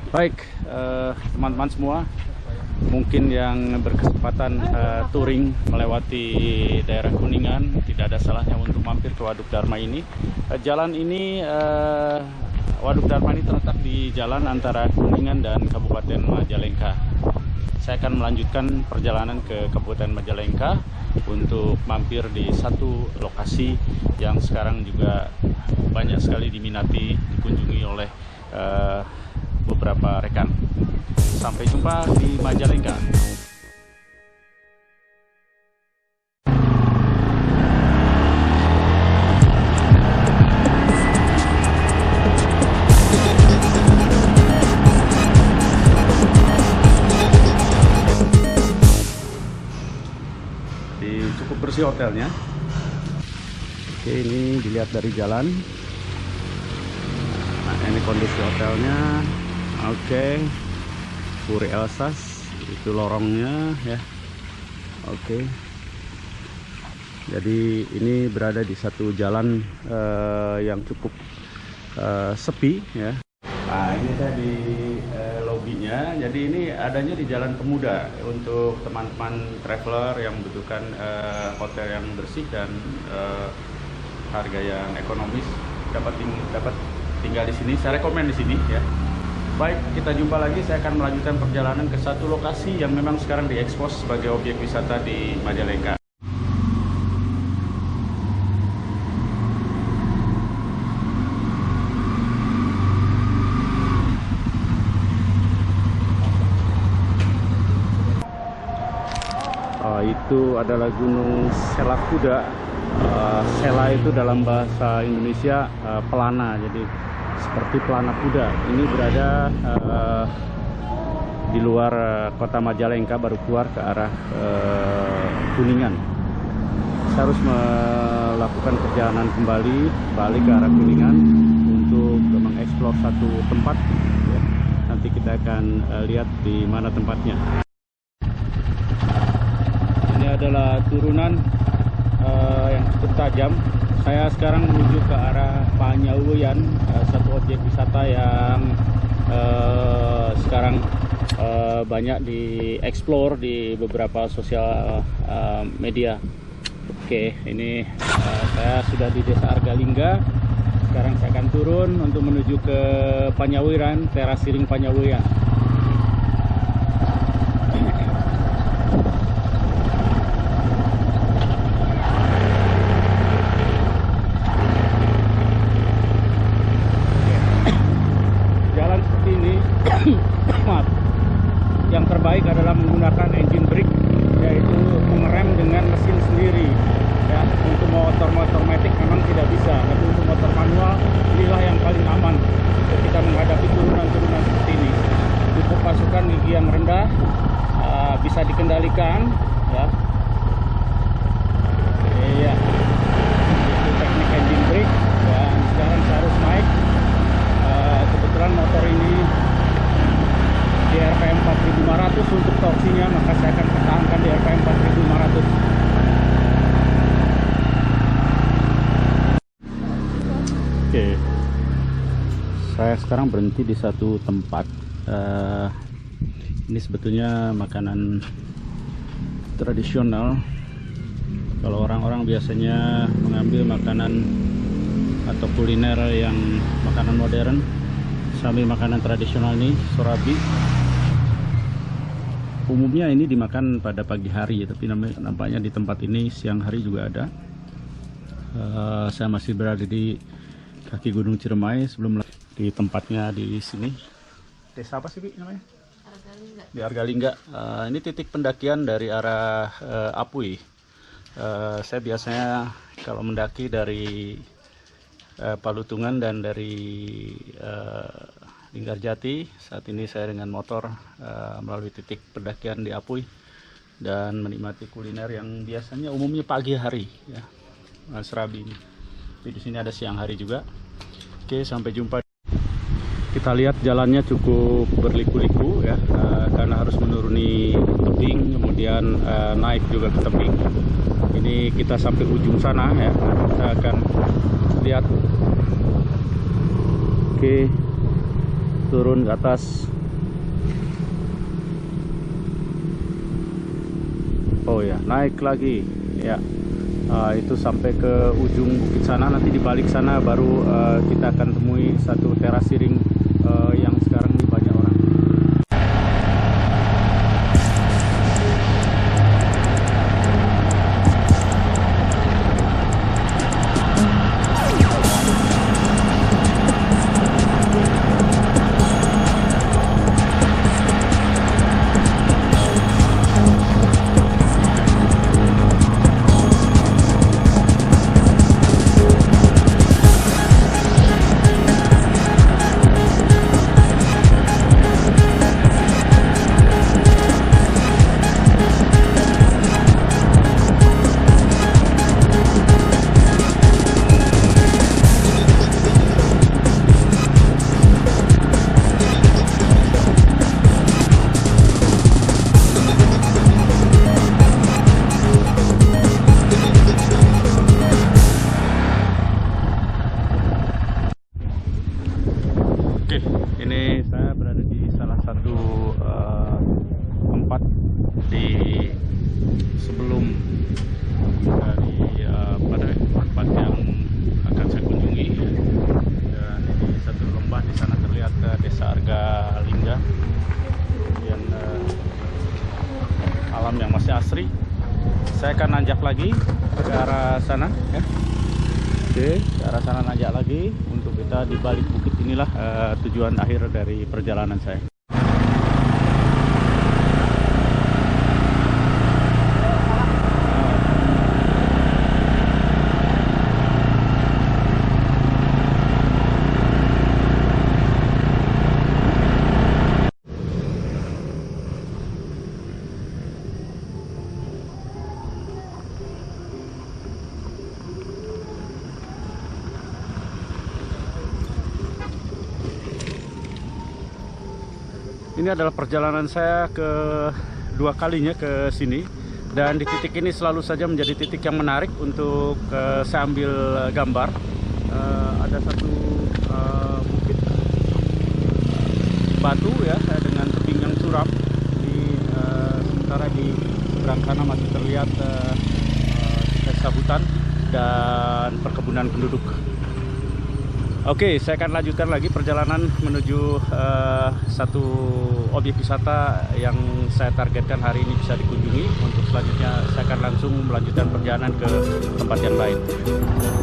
Baik, teman-teman semua, mungkin yang berkesempatan touring melewati daerah Kuningan, tidak ada salahnya untuk mampir ke Waduk Dharma ini. Jalan ini, Waduk Dharma ini terletak di jalan antara Kuningan dan Kabupaten Majalengka. Saya akan melanjutkan perjalanan ke Kabupaten Majalengka untuk mampir di satu lokasi yang sekarang juga banyak sekali diminati, dikunjungi oleh beberapa rekan. Sampai jumpa di Majalengka. Cukup bersih hotelnya. Oke, ini dilihat dari jalan. Nah, ini kondisi hotelnya. Oke, Puri Elsas, itu lorongnya ya. Oke, jadi ini berada di satu jalan yang cukup sepi ya. Nah, ini saya di lobinya. Jadi ini adanya di Jalan Pemuda untuk teman-teman traveler yang membutuhkan hotel yang bersih dan harga yang ekonomis, dapat tinggal di sini. Saya rekomen di sini ya. Baik, kita jumpa lagi. Saya akan melanjutkan perjalanan ke satu lokasi yang memang sekarang diekspos sebagai objek wisata di Majalengka. Itu adalah Gunung Selak Kuda. Sela itu dalam bahasa Indonesia pelana, jadi seperti pelana kuda. Ini berada di luar kota Majalengka, baru keluar ke arah Kuningan. Saya harus melakukan perjalanan kembali balik ke arah Kuningan untuk mengeksplor satu tempat ya. Nanti kita akan lihat di mana tempatnya. Ini adalah turunan yang cukup tajam. Saya sekarang menuju ke arah Panyawuyan, satu objek wisata yang sekarang banyak dieksplor di beberapa sosial media. Oke, ini saya sudah di Desa Argalingga. Sekarang saya akan turun untuk menuju ke Panyawuyan, Teras Siring Panyawuyan. Yang terbaik adalah menggunakan engine brake, yaitu mengerem dengan mesin sendiri ya. Untuk motor matic memang tidak bisa, tapi untuk motor manual inilah yang paling aman ketika menghadapi turunan-turunan seperti ini. Cukup pasukan gigi yang rendah, bisa dikendalikan ya. Iya, itu teknik engine brake. Dan sekarang saya harus naik. Kebetulan motor ini di RPM 4500 untuk torsinya, maka saya akan pertahankan di RPM 4500. Oke, saya sekarang berhenti di satu tempat. Ini sebetulnya makanan tradisional. Kalau orang-orang biasanya mengambil makanan atau kuliner yang makanan modern sambil makanan tradisional ini, sorabi. Umumnya ini dimakan pada pagi hari, tapi nampaknya di tempat ini siang hari juga ada. Saya masih berada di kaki Gunung Ciremai, sebelum di tempatnya di sini. Desa apa sih, Bi, namanya? Argalingga. Di Argalingga. Ini titik pendakian dari arah Apui. Saya biasanya kalau mendaki dari Palutungan dan dari Linggarjati. Saat ini saya dengan motor melalui titik pendakian di Apui dan menikmati kuliner yang biasanya umumnya pagi hari ya, serabi ini. Tapi di sini ada siang hari juga. Oke, sampai jumpa. Kita lihat jalannya cukup berliku-liku ya, karena harus menuruni tebing, kemudian naik juga ke tebing. Ini kita sampai ujung sana ya. Kita akan lihat. Oke, turun ke atas. Oh ya, naik lagi ya. Itu sampai ke ujung bukit sana, nanti di balik sana baru kita akan temui satu teras siring yang sekarang ini banyak orang. Oke, ini saya berada di salah satu tempat di sebelum dari tempat yang akan saya kunjungi ya. Dan ini satu lembah, di sana terlihat Desa Arga Lingga, kemudian alam yang masih asri. Saya akan nanjak lagi ke arah sana ya. Oke, ke arah sana nanjak lagi untuk kita di balik bukit inilah tujuan akhir dari perjalanan saya. Ini adalah perjalanan saya kedua kalinya ke sini, dan di titik ini selalu saja menjadi titik yang menarik untuk saya ambil gambar. Ada satu bukit batu ya, dengan tebing yang curam. Sementara di seberang sana masih terlihat desa hutan dan perkebunan penduduk. Oke, saya akan lanjutkan lagi perjalanan menuju satu objek wisata yang saya targetkan hari ini bisa dikunjungi. Untuk selanjutnya saya akan langsung melanjutkan perjalanan ke tempat yang lain.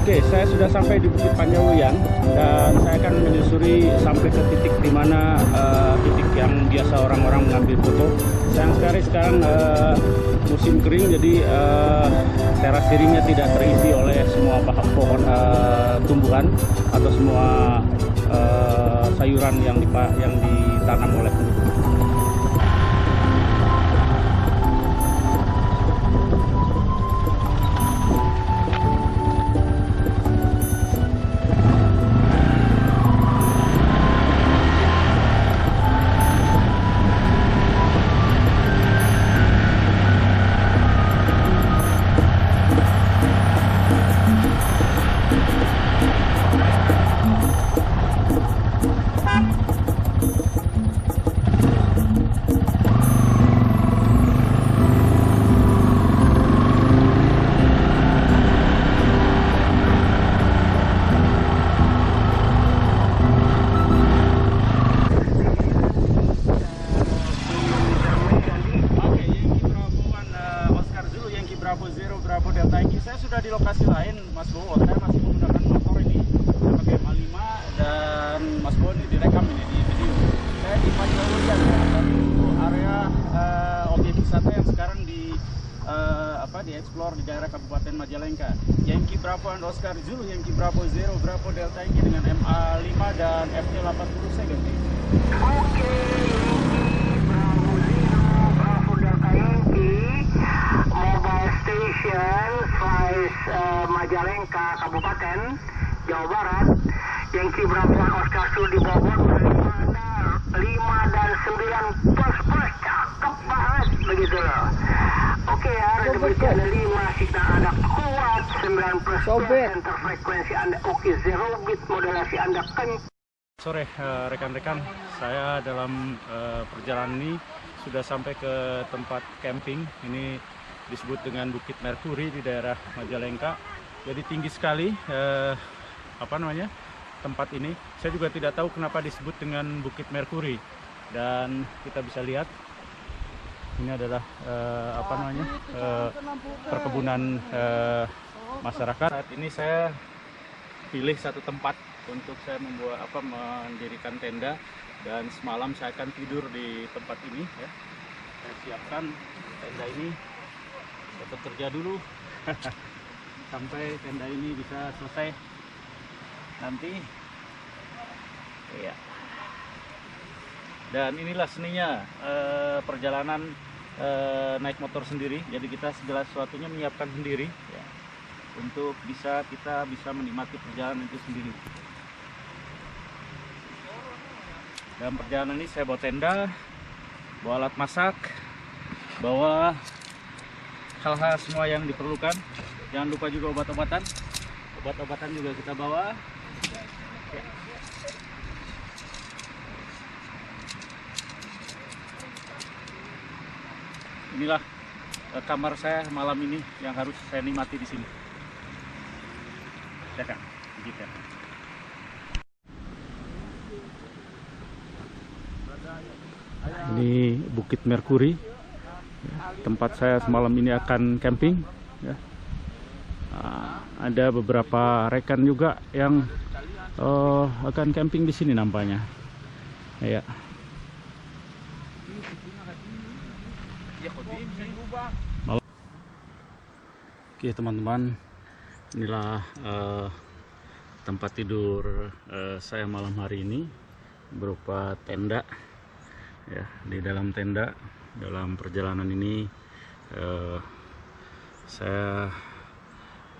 Oke, saya sudah sampai di Bukit Panjaluyan dan saya akan menyusuri sampai ke titik di mana titik yang biasa orang-orang mengambil foto. Sayang sekali sekarang musim kering, jadi teras siringnya tidak terisi oleh semua pohon tumbuhan atau semua sayuran yang ditanam oleh penduduk. Saya sudah di lokasi lain, Mas Bowo. Saya masih menggunakan motor ini, saya pakai MA5, dan Mas Bowo ini direkam ini di video. Saya di Panjaluyan, satu area objek wisata yang sekarang dieksplor di daerah Kabupaten Majalengka. Yankee Bravo and Oscar Zulu, Yankee Bravo Zero, Bravo Delta Yankee dengan MA5 dan FT80 saya ganti. Oke, Bravo Zero, Bravo Delta Yankee, Mobile Station, Majalengka, Kabupaten, Jawa Barat. Yankee Bravo and Oscar Zulu di Bogor, 5 dan 9 plus, cakep banget begitu loh. Oke ya, rekomendasi Anda 5, signal Anda kuat, 9 plus, center frekuensi Anda oke, 0 bit, modulasi Anda kencang. Sore rekan-rekan, saya dalam perjalanan ini sudah sampai ke tempat camping. Ini disebut dengan Bukit Merkuri di daerah Majalengka. Jadi tinggi sekali tempat ini. Saya juga tidak tahu kenapa disebut dengan Bukit Merkuri. Dan kita bisa lihat ini adalah perkebunan masyarakat. Saat ini saya pilih satu tempat untuk saya mendirikan tenda, dan semalam saya akan tidur di tempat ini ya. Saya siapkan tenda ini, saya bekerja dulu sampai tenda ini bisa selesai nanti ya. Dan inilah seninya perjalanan naik motor sendiri. Jadi kita segala sesuatunya menyiapkan sendiri ya, untuk kita bisa menikmati perjalanan itu sendiri. Dalam perjalanan ini saya bawa tenda, bawa alat masak, bawa hal-hal semua yang diperlukan. Jangan lupa juga obat-obatan. Obat-obatan juga kita bawa. Inilah kamar saya malam ini yang harus saya nikmati di sini. Ya kan? Begitu. Ini Bukit Merkuri, tempat saya semalam ini akan camping ya. Ada beberapa rekan juga yang akan camping di sini nampaknya ya. Oke teman-teman, inilah tempat tidur saya malam hari ini, berupa tenda ya. Di dalam tenda, dalam perjalanan ini saya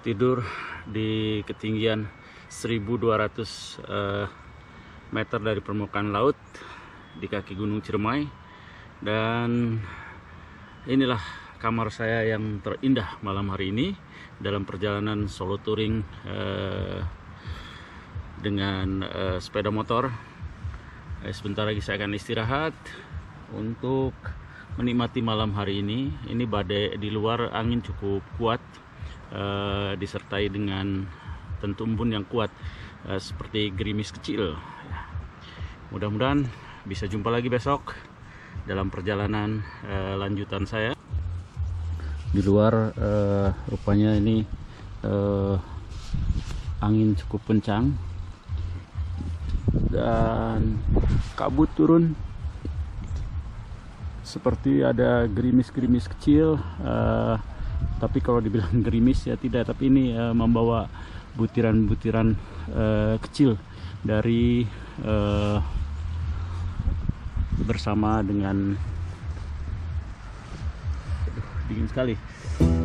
tidur di ketinggian 1200 meter dari permukaan laut di kaki Gunung Ciremai. Dan inilah kamar saya yang terindah malam hari ini dalam perjalanan solo touring dengan sepeda motor. Sebentar lagi saya akan istirahat untuk menikmati malam hari ini. Ini badai di luar, angin cukup kuat, disertai dengan tentu embun yang kuat, seperti gerimis kecil. Mudah-mudahan bisa jumpa lagi besok dalam perjalanan lanjutan saya. Di luar rupanya ini angin cukup kencang dan kabut turun, seperti ada gerimis-gerimis kecil, tapi kalau dibilang gerimis ya tidak, tapi ini membawa butiran-butiran kecil dari bersama dengan dingin sekali.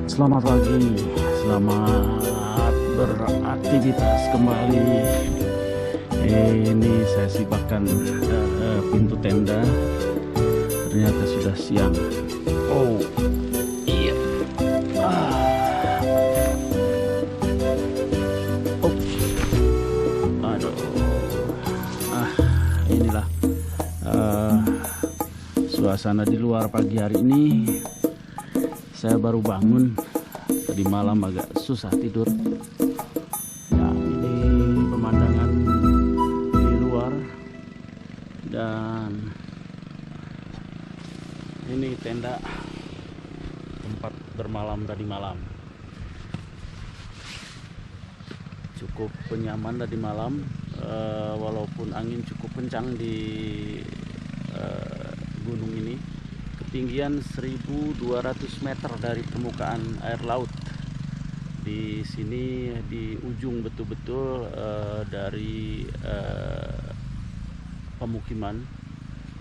Selamat pagi, selamat beraktivitas kembali. Ini saya sibakkan pintu tenda, ternyata sudah siang. Oh iya. Oh aduh. Inilah suasana di luar pagi hari ini. Saya baru bangun, tadi malam agak susah tidur. Ya, ini pemandangan di luar, dan ini tenda tempat bermalam tadi malam. Cukup nyaman tadi malam, walaupun angin cukup kencang di gunung ini. Ketinggian 1200 meter dari permukaan air laut. Di sini di ujung betul-betul dari pemukiman,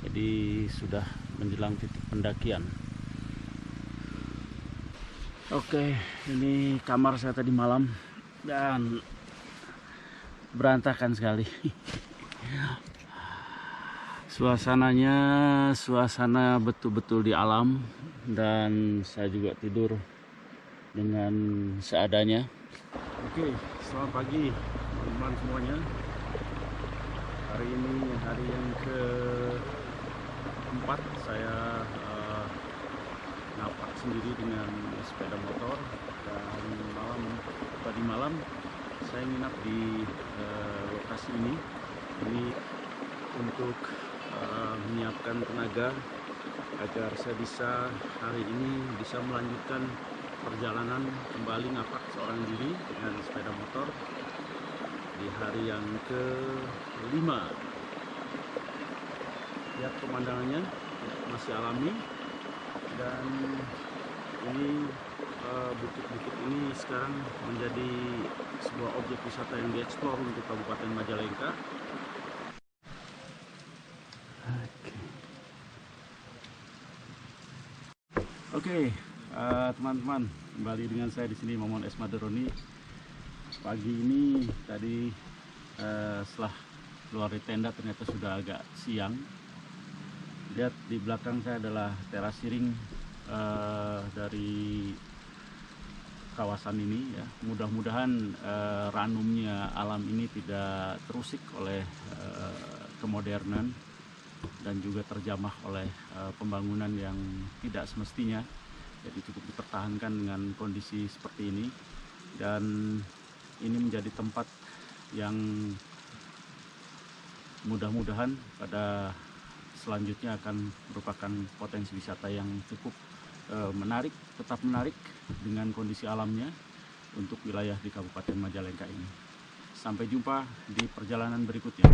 jadi sudah menjelang titik pendakian. Oke, ini kamar saya tadi malam dan berantakan sekali. Suasananya suasana betul-betul di alam, dan saya juga tidur dengan seadanya. Oke, selamat pagi teman-teman semuanya. Hari ini hari yang keempat saya ngapak sendiri dengan sepeda motor. Dan tadi malam saya nginap di lokasi ini untuk menyiapkan tenaga agar saya bisa hari ini bisa melanjutkan perjalanan kembali ngapak seorang diri dengan sepeda motor di hari yang ke-5. Lihat pemandangannya masih alami, dan ini bukit-bukit ini sekarang menjadi sebuah objek wisata yang dieksplor untuk Kabupaten Majalengka. Oke, teman-teman, kembali dengan saya di sini Momon S. Maderoni. Pagi ini tadi setelah keluar dari tenda ternyata sudah agak siang. Lihat di belakang saya adalah teras siring dari kawasan ini ya. Mudah-mudahan ranumnya alam ini tidak terusik oleh kemodernan dan juga terjamah oleh pembangunan yang tidak semestinya. Jadi cukup dipertahankan dengan kondisi seperti ini, dan ini menjadi tempat yang mudah-mudahan pada selanjutnya akan merupakan potensi wisata yang cukup menarik, tetap menarik dengan kondisi alamnya untuk wilayah di Kabupaten Majalengka ini. Sampai jumpa di perjalanan berikutnya.